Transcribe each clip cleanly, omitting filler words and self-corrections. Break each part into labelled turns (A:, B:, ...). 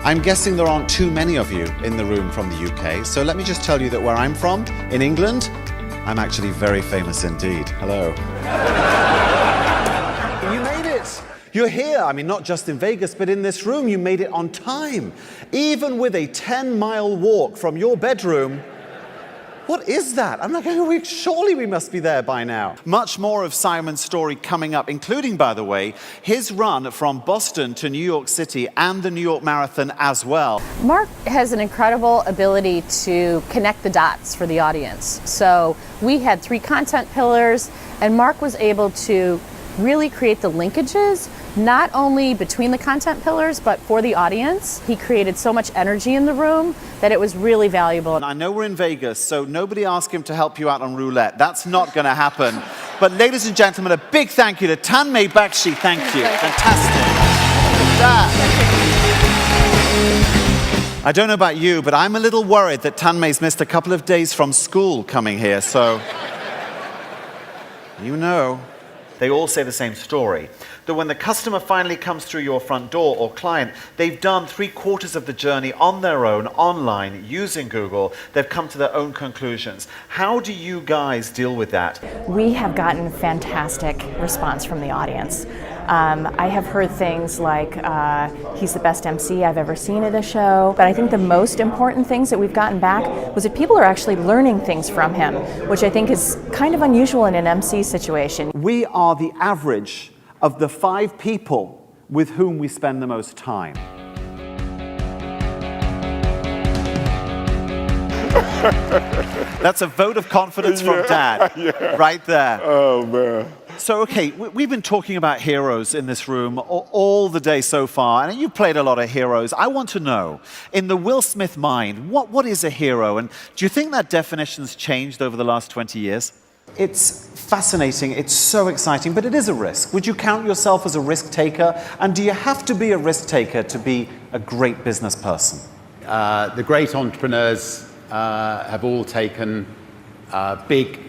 A: I'm guessing there aren't too many of you in the room from the UK, so let me just tell you that where I'm from, in England, I'm actually very famous indeed. Hello. You made it! You're here. I mean, not just in Vegas, but in this room, you made it on time. Even with a 10-mile walk from your bedroom. What is that? I'm like, surely we must be there by now. Much more of Simon's story coming up, including, by the way, his run from Boston to New York City and the New York Marathon as well.
B: Mark has an incredible ability to connect the dots for the audience. So we had 3 content pillars, and Mark was able to really create the linkages, not only between the content pillars, but for the audience. He created so much energy in the room that it was really valuable.
A: And I know we're in Vegas, so nobody ask him to help you out on roulette. That's not going to happen. But ladies and gentlemen, a big thank you to Tanmay Bakshi. Thank you. Fantastic. I don't know about you, but I'm a little worried that Tanmay's missed a couple of days from school coming here, so you know. They all say the same story, that when the customer finally comes through your front door or client, they've done 3/4 of the journey on their own, online, using Google. They've come to their own conclusions. How do you guys deal with that?
C: We have gotten fantastic response from the audience. I have heard things like, he's the best MC I've ever seen at a show. But I think the most important things that we've gotten back was that people are actually learning things from him, which I think is kind of unusual in an MC situation.
A: We are the average of the 5 people with whom we spend the most time. That's a vote of confidence from Dad, right there.
D: Oh, man.
A: So, okay, we've been talking about heroes in this room all the day so far, and you've played a lot of heroes. I want to know, in the Will Smith mind, what is a hero? And do you think that definition's changed over the last 20 years? It's fascinating, it's so exciting, but it is a risk. Would you count yourself as a risk taker? And do you have to be a risk taker to be a great business person?
E: The great entrepreneurs have all taken big,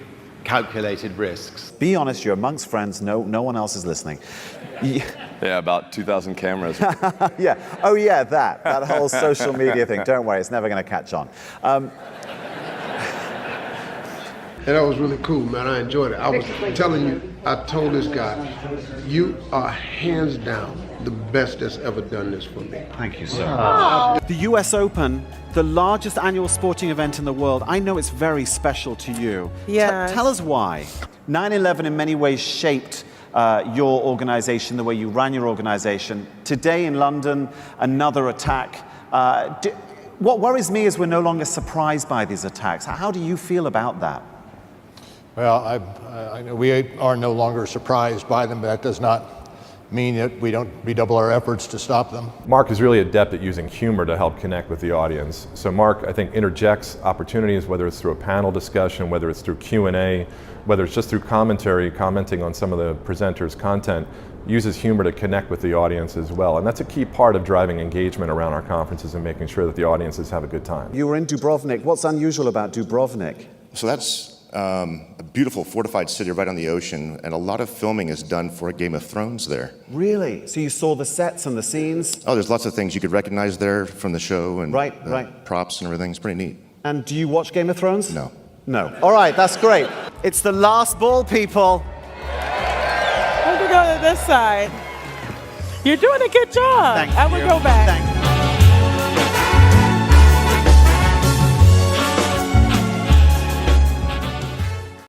E: calculated risks.
A: Be honest, you're amongst friends, no one else is listening.
D: Yeah, about 2,000 cameras.
A: Yeah, oh yeah, that whole social media thing. Don't worry, it's never going to catch on.
F: And that was really cool, man. I enjoyed it. I was telling you, I told this guy, you are hands down the best that's ever done this for me.
A: Thank you, sir. The US Open, the largest annual sporting event in the world, I know it's very special to you.
G: Yeah.
A: Tell us why. 9/11 in many ways shaped your organization, the way you ran your organization. Today in London, another attack. What worries me is we're no longer surprised by these attacks. How do you feel about that?
H: Well, I know we are no longer surprised by them, but that does not mean that we don't redouble our efforts to stop them.
I: Mark is really adept at using humor to help connect with the audience. So Mark, I think, interjects opportunities, whether it's through a panel discussion, whether it's through Q&A, whether it's just through commentary, commenting on some of the presenters' content, uses humor to connect with the audience as well. And that's a key part of driving engagement around our conferences and making sure that the audiences have a good time.
A: You were in Dubrovnik. What's unusual about Dubrovnik?
J: So that's a beautiful fortified city right on the ocean, and a lot of filming is done for Game of Thrones there.
A: Really? So you saw the sets and the scenes?
J: Oh, there's lots of things you could recognize there from the show, and
A: right.
J: props and everything. It's pretty neat.
A: And do you watch Game of Thrones?
J: No.
A: No. All right, that's great. It's the last ball, people.
G: I'm gonna go to this side. You're doing a good job.
A: Thank
G: I
A: you.
G: would go back.
A: Thank you.